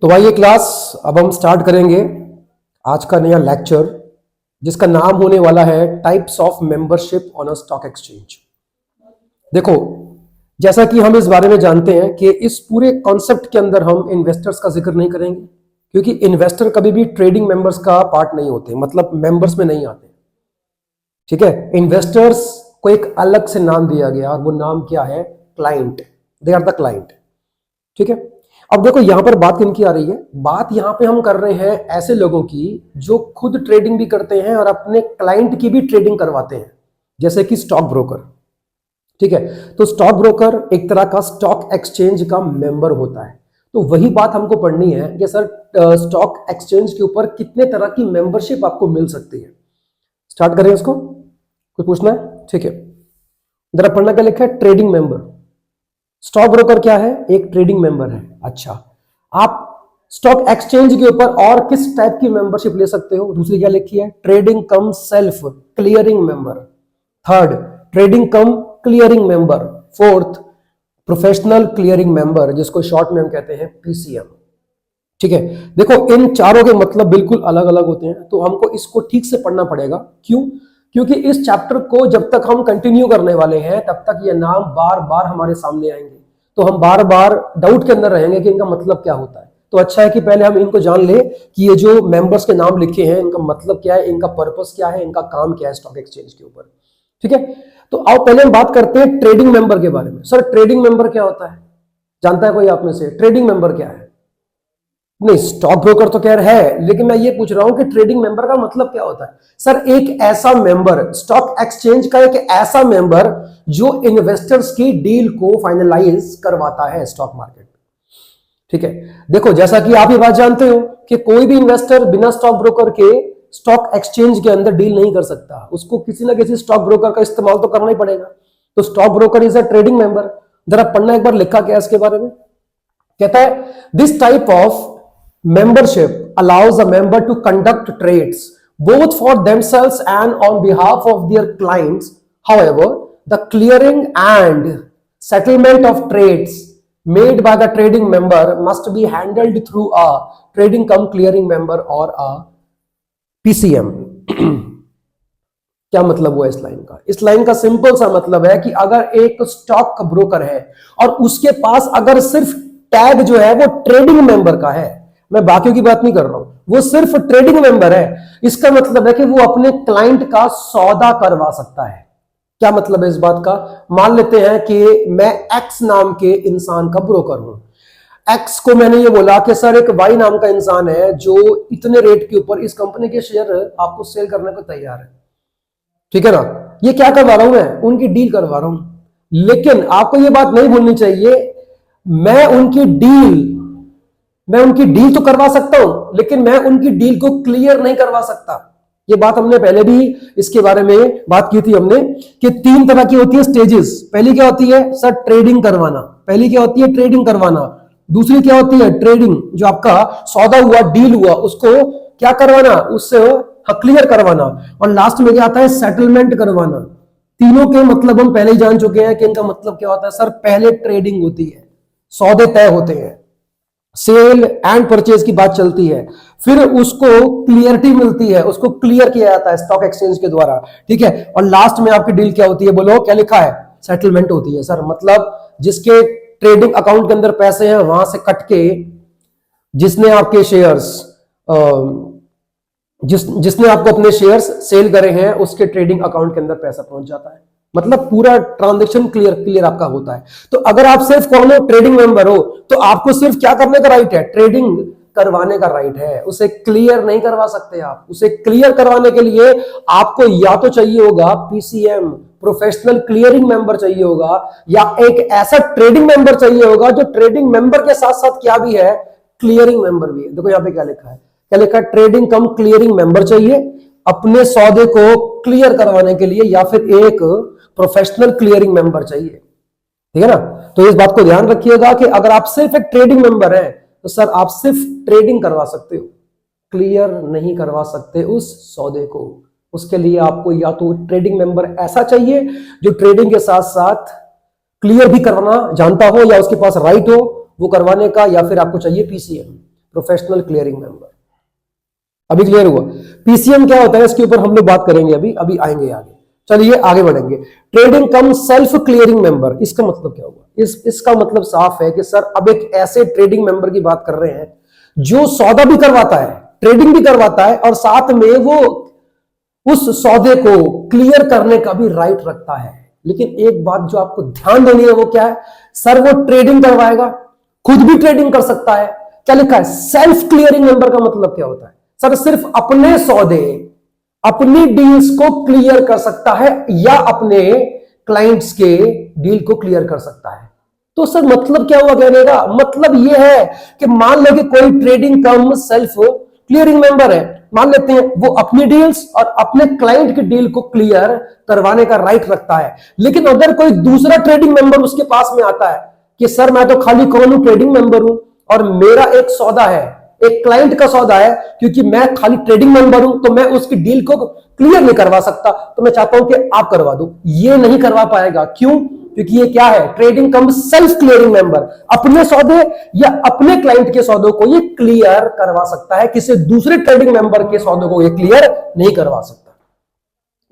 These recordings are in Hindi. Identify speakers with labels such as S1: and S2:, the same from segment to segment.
S1: तो आइए क्लास, अब हम स्टार्ट करेंगे आज का नया लेक्चर जिसका नाम होने वाला है types of membership on a stock exchange. देखो, जैसा कि हम इस बारे में जानते हैं कि इस पूरे कॉन्सेप्ट के अंदर हम इन्वेस्टर्स का जिक्र नहीं करेंगे, क्योंकि इन्वेस्टर कभी भी ट्रेडिंग मेंबर्स का पार्ट नहीं होते, मतलब मेंबर्स में नहीं आते। ठीक है, इन्वेस्टर्स को एक अलग से नाम दिया गया और वो नाम क्या है? Client. They are the client. ठीक है, अब देखो यहां पर बात किनकी आ रही है? बात यहां पे हम कर रहे हैं ऐसे लोगों की जो खुद ट्रेडिंग भी करते हैं और अपने क्लाइंट की भी ट्रेडिंग करवाते हैं, जैसे कि स्टॉक ब्रोकर। ठीक है, तो स्टॉक ब्रोकर एक तरह का स्टॉक एक्सचेंज का मेंबर होता है। तो वही बात हमको पढ़नी है कि सर स्टॉक एक्सचेंज के ऊपर कितने तरह की मेंबरशिप आपको मिल सकती है। स्टार्ट करें इसको, कुछ पूछना है? ठीक है, जरा पढ़ना क्या लिखा है? Trading member. स्टॉक ब्रोकर क्या है? एक ट्रेडिंग मेंबर है। अच्छा, आप स्टॉक एक्सचेंज के ऊपर और किस टाइप की मेंबरशिप ले सकते हो? दूसरी क्या लिखी है? Trading cum self clearing member. Third, trading cum clearing member. Fourth, professional clearing member, जिसको शॉर्ट में हम कहते हैं पीसीएम। ठीक है, देखो इन चारों के मतलब बिल्कुल अलग अलग होते हैं, तो हमको इसको ठीक से पढ़ना पड़ेगा। क्यों? क्योंकि इस चैप्टर को जब तक हम कंटिन्यू करने वाले हैं तब तक ये नाम बार बार हमारे सामने आएंगे, तो हम बार बार डाउट के अंदर रहेंगे कि इनका मतलब क्या होता है। तो अच्छा है कि पहले हम इनको जान ले कि ये जो मेंबर्स के नाम लिखे हैं इनका मतलब क्या है, इनका पर्पस क्या है, इनका काम क्या है स्टॉक एक्सचेंज के ऊपर। ठीक है, तो आओ पहले हम बात करते हैं ट्रेडिंग मेंबर के बारे में। सर ट्रेडिंग मेंबर क्या होता है? जानता है कोई आप में से? ट्रेडिंग मेंबर क्या है? नहीं, स्टॉक ब्रोकर तो खैर है, लेकिन मैं ये पूछ रहा हूं कि ट्रेडिंग मेंबर का मतलब क्या होता है? सर एक ऐसा मेंबर, स्टॉक एक्सचेंज का एक ऐसा मेंबर जो इन्वेस्टर्स की डील को फाइनलाइज करवाता है स्टॉक मार्केट। ठीक है, देखो जैसा कि आप ये बात जानते हो कि कोई भी इन्वेस्टर बिना स्टॉक ब्रोकर के स्टॉक एक्सचेंज के अंदर डील नहीं कर सकता, उसको किसी ना किसी स्टॉक ब्रोकर का इस्तेमाल तो करना ही पड़ेगा। तो stock broker is a trading member. जरा पढ़ना एक बार लिखा क्या इसके बारे में। कहता है this type of membership allows a member to conduct trades both for themselves and on behalf of their clients. However, the clearing and settlement of trades made by the trading member must be handled through a trading cum clearing member or a PCM. क्या मतलब हुआ इस लाइन का? इस लाइन का सिंपल सा मतलब है कि अगर एक स्टॉक ब्रोकर है और उसके पास अगर सिर्फ टैग जो है वो ट्रेडिंग मेंबर का है, मैं बाकियों की बात नहीं कर रहा हूं, वो सिर्फ ट्रेडिंग मेंबर है, इसका मतलब है कि वो अपने क्लाइंट का सौदा करवा सकता है। क्या मतलब है इस बात का? मान लेते हैं कि मैं एक्स नाम के इंसान का ब्रोकर हूं। एक्स को मैंने ये बोला कि सर एक वाई नाम का इंसान है जो इतने रेट के ऊपर इस कंपनी के शेयर आपको सेल करने को तैयार है। ठीक है ना? ये क्या करवा रहा हूं? मैं उनकी डील करवा रहा हूं। लेकिन आपको ये बात नहीं भूलनी चाहिए, मैं उनकी डील तो करवा सकता हूं, लेकिन मैं उनकी डील को क्लियर नहीं करवा सकता। ये बात हमने पहले भी इसके बारे में बात की थी हमने कि तीन तरह की होती है स्टेजेस। पहली क्या होती है सर? ट्रेडिंग करवाना। पहली क्या होती है? ट्रेडिंग करवाना। दूसरी क्या होती है? ट्रेडिंग, जो आपका सौदा हुआ, डील हुआ, उसको क्या करवाना? उससे क्लियर करवाना। और लास्ट में क्या आता है? सेटलमेंट करवाना। तीनों के मतलब हम पहले ही जान चुके हैं कि इनका मतलब क्या होता है। सर पहले ट्रेडिंग होती है, सौदे तय होते हैं, सेल एंड परचेज की बात चलती है, फिर उसको क्लियरिटी मिलती है, उसको क्लियर किया जाता है स्टॉक एक्सचेंज के द्वारा। ठीक है, और लास्ट में आपकी डील क्या होती है? बोलो क्या लिखा है? सेटलमेंट होती है। सर मतलब जिसके ट्रेडिंग अकाउंट के अंदर पैसे हैं वहां से कट के जिसने आपके शेयर्स जिसने आपको अपने शेयर्स सेल करे हैं उसके ट्रेडिंग अकाउंट के अंदर पैसा पहुंच जाता है। मतलब पूरा ट्रांजैक्शन क्लियर आपका होता है। तो अगर आप सिर्फ कौन हो? ट्रेडिंग मेंबर हो, तो आपको सिर्फ क्या करने का राइट है? ट्रेडिंग करवाने का राइट है, उसे क्लियर नहीं करवा सकते आप। उसे क्लियर करवाने के लिए आपको या तो चाहिए होगा पीसीएम, प्रोफेशनल क्लियरिंग मेंबर चाहिए होगा, या एक ऐसा ट्रेडिंग मेंबर चाहिए होगा जो ट्रेडिंग मेंबर के साथ साथ क्या भी है? क्लियरिंग मेंबर भी है। देखो यहाँ पे क्या लिखा है? क्या लिखा है? ट्रेडिंग कम क्लियरिंग मेंबर चाहिए अपने सौदे को क्लियर करवाने के लिए, या फिर एक प्रोफेशनल क्लियरिंग मेंबर चाहिए। ठीक है ना? तो इस बात को ध्यान रखिएगा कि अगर आप सिर्फ एक ट्रेडिंग मेंबर हैं तो सर आप सिर्फ ट्रेडिंग करवा सकते हो, क्लियर नहीं करवा सकते उस सौदे को। उसके लिए आपको या तो ट्रेडिंग मेंबर ऐसा चाहिए जो ट्रेडिंग के साथ साथ क्लियर भी करवाना जानता हो या उसके पास राइट हो वो करवाने का, या फिर आपको चाहिए पीसीएम प्रोफेशनल क्लियरिंग मेंबर। अभी क्लियर हुआ? पीसीएम क्या होता है इसके ऊपर हम लोग बात करेंगे, अभी आएंगे आगे। चलिए आगे बढ़ेंगे। Trading cum self clearing member, इसका मतलब क्या हुआ? इसका मतलब साफ है कि सर अब एक ऐसे ट्रेडिंग मेंबर की बात कर रहे हैं जो सौदा भी करवाता है, ट्रेडिंग भी करवाता है, और साथ में वो उस सौदे को क्लियर करने का भी राइट रखता है। लेकिन एक बात जो आपको ध्यान देनी है वो क्या है? सर वो ट्रेडिंग करवाएगा, खुद भी ट्रेडिंग कर सकता है। क्या लिखा है? सेल्फ क्लियरिंग मेंबर का मतलब क्या होता है? सर सिर्फ अपने सौदे, अपनी डील्स को क्लियर कर सकता है या अपने क्लाइंट्स के डील को क्लियर कर सकता है। तो सर मतलब क्या हुआ कहने का? मतलब यह है कि मान लो कि कोई trading cum self clearing member है, मान लेते हैं वो अपनी डील्स और अपने क्लाइंट की डील को क्लियर करवाने का राइट रखता है। लेकिन अगर कोई दूसरा ट्रेडिंग मेंबर उसके पास में आता है कि सर मैं तो खाली कौन हूं, ट्रेडिंग मेंबर हूं, और मेरा एक सौदा है, एक क्लाइंट का सौदा है, क्योंकि मैं खाली ट्रेडिंग मेंबर हूं तो मैं उसकी डील को क्लियर नहीं करवा सकता, तो मैं चाहता हूं कि आप करवा दो। ये नहीं करवा पाएगा। क्यों? क्योंकि ये क्या है? Trading cum self clearing member. अपने सौदे या अपने क्लाइंट के सौदों को ये क्लियर करवा सकता है, किसी दूसरे ट्रेडिंग मेंबर के सौदों को ये क्लियर नहीं करवा सकता।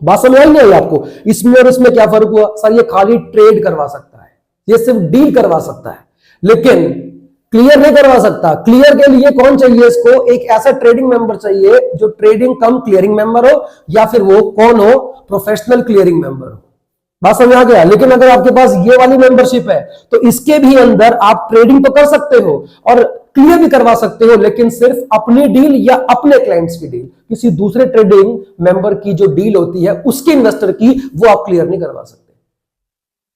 S1: बात समझ आई नहीं आपको? इसमें और इसमें क्या फर्क हुआ? सर ये खाली ट्रेड करवा सकता है, ये सिर्फ डील करवा सकता है, लेकिन क्लियर नहीं करवा सकता। क्लियर के लिए कौन चाहिए इसको? एक ऐसा ट्रेडिंग मेंबर चाहिए जो ट्रेडिंग कम क्लियरिंग मेंबर हो, या फिर वो कौन हो? प्रोफेशनल क्लियरिंग मेंबर हो। बात समझ आ गया? लेकिन अगर आपके पास ये वाली मेंबरशिप है तो इसके भी अंदर आप ट्रेडिंग तो कर सकते हो और क्लियर भी करवा सकते हो, लेकिन सिर्फ अपनी डील या अपने क्लाइंट्स की डील, किसी दूसरे ट्रेडिंग मेंबर की जो डील होती है उसके इन्वेस्टर की, वो आप क्लियर नहीं करवा सकते।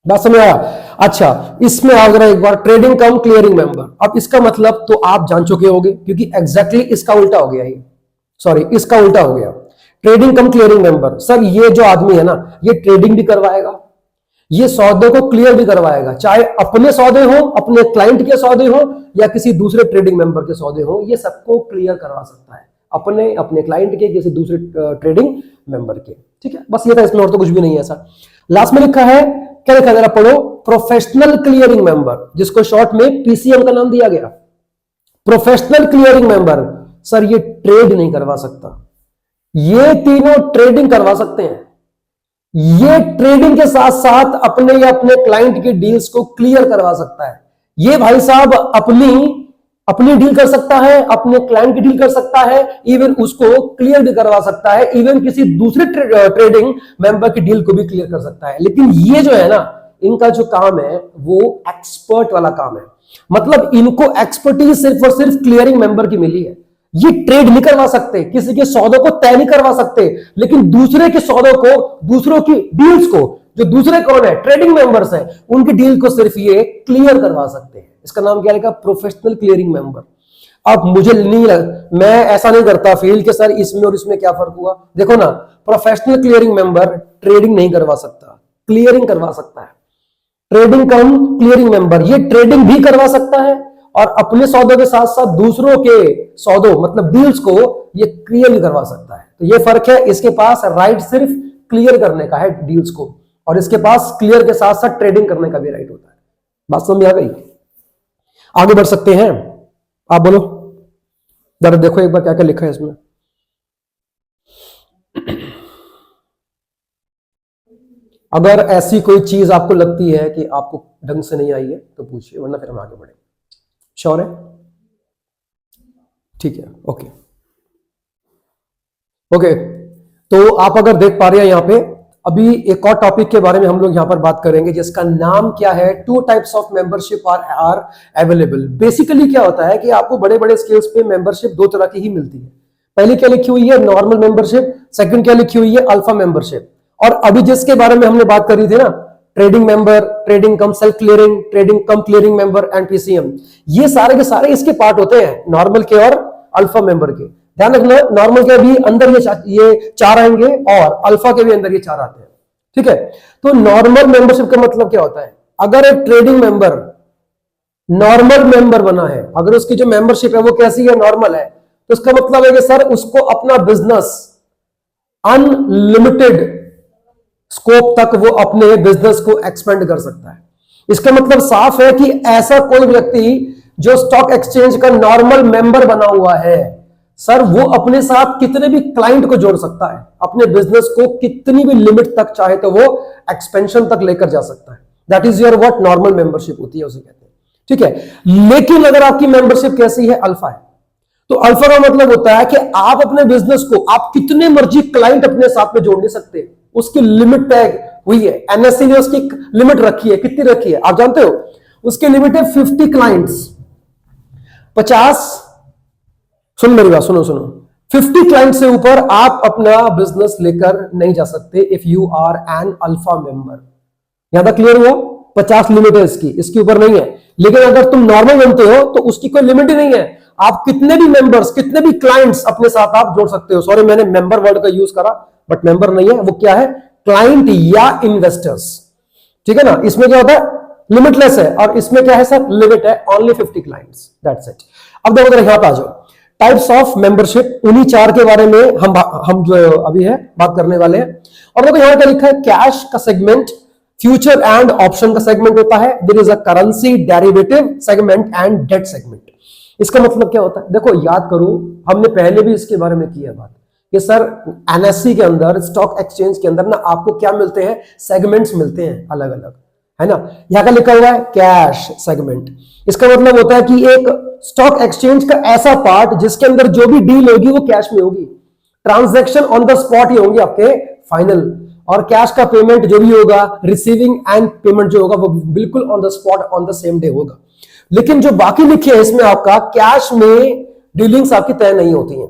S1: बात समझ आया? अच्छा, इसमें आ गया एक बार ट्रेडिंग कम क्लियरिंग मेंबर। अब इसका मतलब तो आप जान चुके होंगे, क्योंकि एग्जैक्टली इसका उल्टा हो गया, ये सॉरी इसका उल्टा हो गया। Trading cum clearing member, sir ये जो आदमी है ना, ये ट्रेडिंग भी करवाएगा, ये सौदे को क्लियर भी करवाएगा, चाहे अपने सौदे हो, अपने क्लाइंट के सौदे हो, या किसी दूसरे ट्रेडिंग मेंबर के सौदे हो, ये सबको क्लियर करवा सकता है, अपने क्लाइंट के, किसी दूसरे ट्रेडिंग मेंबर के। ठीक है, बस ये था, इसमें और तो कुछ भी नहीं है। सर लास्ट में लिखा है, क्या लिखा जरा पढ़ो? प्रोफेशनल क्लियरिंग मेंबर, जिसको शॉर्ट में पीसीएम का नाम दिया गया। प्रोफेशनल क्लियरिंग मेंबर, सर ये ट्रेड नहीं करवा सकता, ये तीनों ट्रेडिंग करवा सकते हैं। ये ट्रेडिंग के साथ साथ अपने या अपने क्लाइंट की डील्स को क्लियर करवा सकता है। ये भाई साहब अपनी डील कर सकता है, अपने क्लाइंट की डील कर सकता है, इवन उसको क्लियर भी करवा सकता है, इवन किसी दूसरे ट्रेडिंग मेंबर की डील को भी क्लियर कर सकता है। लेकिन ये जो है ना, इनका जो काम है वो एक्सपर्ट वाला काम है। मतलब इनको एक्सपर्टीज सिर्फ और सिर्फ क्लियरिंग मेंबर की मिली है। ये ट्रेड नहीं करवा सकते, किसी के सौदों को तय नहीं करवा सकते, लेकिन दूसरे के सौदों को, दूसरों की डील्स को, जो दूसरे कौन है? ट्रेडिंग मेंबर्स हैं, उनकी डील को सिर्फ ये क्लियर करवा सकते हैं। इसका नाम क्या लिखा? Professional clearing member. अब मुझे नहीं मैं ऐसा नहीं करता फील कि सर इसमें और इसमें क्या फर्क हुआ। देखो ना, प्रोफेशनल क्लियरिंग मेंबर ट्रेडिंग नहीं करवा सकता, क्लियरिंग करवा सकता है। ट्रेडिंग कम क्लियरिंग मेंबर ये ट्रेडिंग भी करवा सकता है और अपने सौदों के साथ साथ दूसरों के सौदों, मतलब डील्स को ये क्लियर भी करवा सकता है। तो ये फर्क है, इसके पास राइट सिर्फ क्लियर करने का है डील्स को, और इसके पास क्लियर के साथ साथ ट्रेडिंग करने का भी राइट होता है। बात समझ आ गई? आगे बढ़ सकते हैं, आप बोलो जरा, देखो एक बार क्या क्या लिखा है इसमें। अगर ऐसी कोई चीज आपको लगती है कि आपको ढंग से नहीं आई है तो पूछिए, वरना फिर हम आगे बढ़ेंगे। श्योर है? ठीक है, ओके ओके। तो आप अगर देख पा रहे हैं यहाँ पे, अभी एक और टॉपिक के बारे में हम लोग यहाँ पर बात करेंगे, जिसका नाम क्या है? 2 types of membership are available. Basically क्या होता है कि आपको बड़े बड़े स्केल्स पे मेंबरशिप 2 तरह की ही मिलती है। पहली क्या लिखी हुई है? Normal membership. सेकंड क्या लिखी हुई है? Alpha membership. और अभी जिसके बारे में हमने बात करी थी ना, trading member, trading cum self clearing, trading cum clearing member and PCM, ये सारे के सारे इसके पार्ट होते हैं, नॉर्मल के और अल्फा मेंबर के। ध्यान रखना, नॉर्मल के भी अंदर ये 4 आएंगे और अल्फा के भी अंदर ये 4 आते हैं। ठीक है, तो नॉर्मल मेंबरशिप का मतलब क्या होता है? अगर एक ट्रेडिंग मेंबर नॉर्मल मेंबर बना है, अगर उसकी जो मेंबरशिप है वो कैसी है? नॉर्मल है, तो इसका मतलब है कि सर उसको अपना बिजनेस अनलिमिटेड स्कोप तक वो अपने बिजनेस को एक्सपेंड कर सकता है। इसका मतलब साफ है कि ऐसा कोई व्यक्ति जो स्टॉक एक्सचेंज का नॉर्मल मेंबर बना हुआ है सर, वो अपने साथ कितने भी क्लाइंट को जोड़ सकता है, अपने बिजनेस को कितनी भी लिमिट तक चाहे तो वो एक्सपेंशन तक लेकर जा सकता है। That is your what normal membership होती है, उसे कहते हैं। ठीक है, लेकिन अगर आपकी मेंबरशिप कैसी है, अल्फा है, तो अल्फा का मतलब होता है कि आप अपने बिजनेस को आप कितने मर्जी क्लाइंट अपने साथ में जोड़ नहीं सकते, उसकी लिमिट तय हुई है। एनएससी ने उसकी लिमिट रखी है, कितनी रखी है आप जानते हो? उसकी लिमिट है 50 क्लाइंट्स, 50, सुन मेरी बात, सुनो 50 क्लाइंट से ऊपर आप अपना बिजनेस लेकर नहीं जा सकते if you are an alpha member. यहां तक क्लियर हुआ? 50 लिमिट है इसकी ऊपर नहीं है। लेकिन अगर तुम नॉर्मल बनते हो तो उसकी कोई लिमिट ही नहीं है, आप कितने भी मेंबर्स, कितने भी क्लाइंट्स अपने साथ आप जोड़ सकते हो। सॉरी मैंने मेंबर वर्ड का यूज करा, बट मेंबर नहीं है, वो क्या है, क्लाइंट या इन्वेस्टर्स। ठीक है ना, इसमें क्या होता है, लिमिटलेस है, और इसमें क्या है सर, लिमिट है, ओनली 50 क्लाइंट्स, दैट्स इट। अब देखो यहां पे आ जाओ, टाइप्स ऑफ मेंबरशिप, उन्हीं 4 के बारे में हम जो अभी है बात करने वाले हैं। और देखो यहां क्या लिखा है, कैश का सेगमेंट, फ्यूचर एंड ऑप्शन का सेगमेंट होता है, there is a currency derivative segment and debt segment. इसका मतलब क्या होता है, देखो याद करो, हमने पहले भी इसके बारे में किया बात कि सर एनएससी के अंदर, स्टॉक एक्सचेंज के अंदर ना आपको क्या मिलते हैं, सेगमेंट्स मिलते हैं अलग अलग, है ना। यहां का लिखा हुआ है कैश सेगमेंट, इसका मतलब होता है कि एक स्टॉक एक्सचेंज का ऐसा पार्ट जिसके अंदर जो भी डील होगी वो कैश में होगी, ट्रांजैक्शन ऑन द स्पॉट ही होंगे आपके फाइनल, और कैश का पेमेंट जो भी होगा, रिसीविंग एंड पेमेंट जो होगा वो बिल्कुल on the spot, on the same day होगा। लेकिन जो बाकी लिखे हैं इसमें आपका कैश में डीलिंग्स आपकी तय नहीं होती हैं।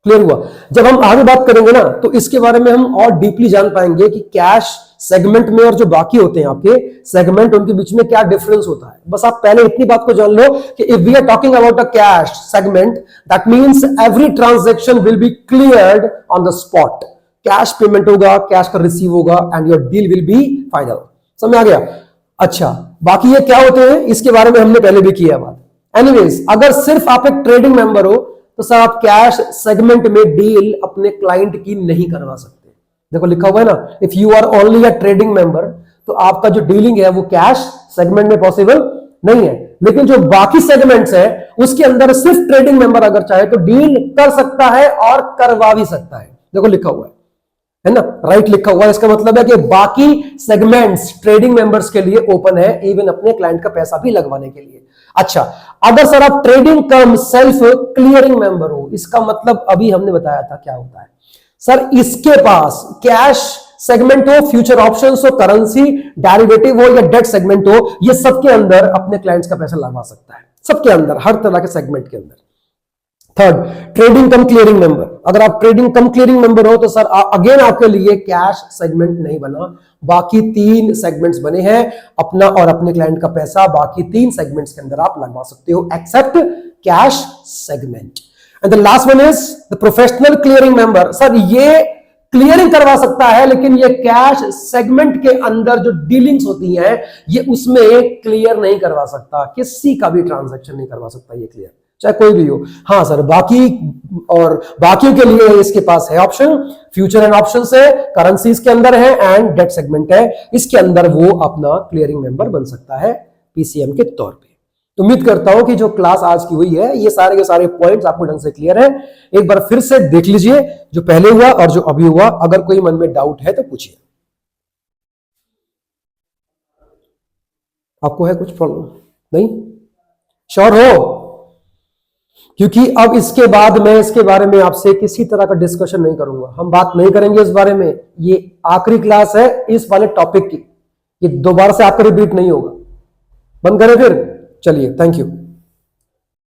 S1: क्लियर हुआ? जब हम आगे बात करेंगे ना तो इसके बारे में हम और डीपली जान पाएंगे कि कैश सेगमेंट में और जो बाकी होते हैं आपके सेगमेंट, उनके बीच में क्या डिफरेंस होता है। बस आप पहले इतनी बात को जान लो कि if we are talking about a cash segment, that means every transaction will be cleared on the spot. Cash payment होगा, कैश का रिसीव होगा, and your deal will be final. समझ आ गया? अच्छा, बाकी ये क्या होते हैं इसके बारे में हमने पहले भी किया बात। एनीवेज, अगर सिर्फ आप एक ट्रेडिंग मेंबर हो तो सर आप कैश सेगमेंट में डील अपने क्लाइंट की नहीं करवा सकते। देखो लिखा हुआ है ना, if you are only a trading member, तो आपका जो डीलिंग है वो कैश सेगमेंट में पॉसिबल नहीं है। लेकिन जो बाकी सेगमेंट्स है उसके अंदर सिर्फ ट्रेडिंग मेंबर अगर चाहे तो डील कर सकता है और करवा भी सकता है। देखो लिखा हुआ है ना, राइट लिखा हुआ है। इसका मतलब है कि बाकी सेगमेंट्स ट्रेडिंग मेंबर्स के लिए ओपन है, इवन अपने क्लाइंट का पैसा भी लगवाने के लिए। अच्छा, अगर सर आप trading cum self clearing member हो, इसका मतलब अभी हमने बताया था क्या होता है सर, इसके पास कैश सेगमेंट हो, फ्यूचर ऑप्शंस हो, करेंसी डेरिवेटिव हो या डेट सेगमेंट हो, ये सबके अंदर अपने क्लाइंट्स का पैसा लगवा सकता है, सबके अंदर, हर तरह के सेगमेंट के अंदर। Third, trading cum clearing member. अगर आप ट्रेडिंग कम क्लियरिंग मेंबर हो तो सर अगेन आपके लिए कैश सेगमेंट नहीं बना, बाकी 3 सेगमेंट्स बने हैं, अपना और अपने क्लाइंट का पैसा बाकी 3 सेगमेंट्स के अंदर आप लगवा सकते हो except cash segment. And the last one is the professional clearing member. Sir ये क्लियरिंग करवा सकता है लेकिन ये कैश सेगमेंट के अंदर जो डीलिंग्स होती हैं ये उसमें क्लियर नहीं करवा सकता, किसी का भी ट्रांजैक्शन नहीं करवा सकता ये क्लियर, चाहे कोई भी हो। हाँ सर, बाकी और बाकियों के लिए इसके पास है ऑप्शन, फ्यूचर एंड ऑप्शन है, करेंसीज के अंदर है, एंड डेट सेगमेंट है, इसके अंदर वो अपना क्लियरिंग मेंबर बन सकता है पीसीएम के तौर पे। तो उम्मीद करता हूं कि जो क्लास आज की हुई है ये सारे के सारे पॉइंट्स आपको ढंग से क्लियर है। एक बार फिर से देख लीजिए जो पहले हुआ और जो अभी हुआ, अगर कोई मन में डाउट है तो पूछिए। आपको है कुछ प्रॉब्लम? नहीं श्योर हो? क्योंकि अब इसके बाद मैं इसके बारे में आपसे किसी तरह का डिस्कशन नहीं करूंगा, हम बात नहीं करेंगे इस बारे में। ये आखिरी क्लास है इस वाले टॉपिक की, ये दोबारा से आपका रिपीट नहीं होगा। बंद करें फिर, चलिए, थैंक यू।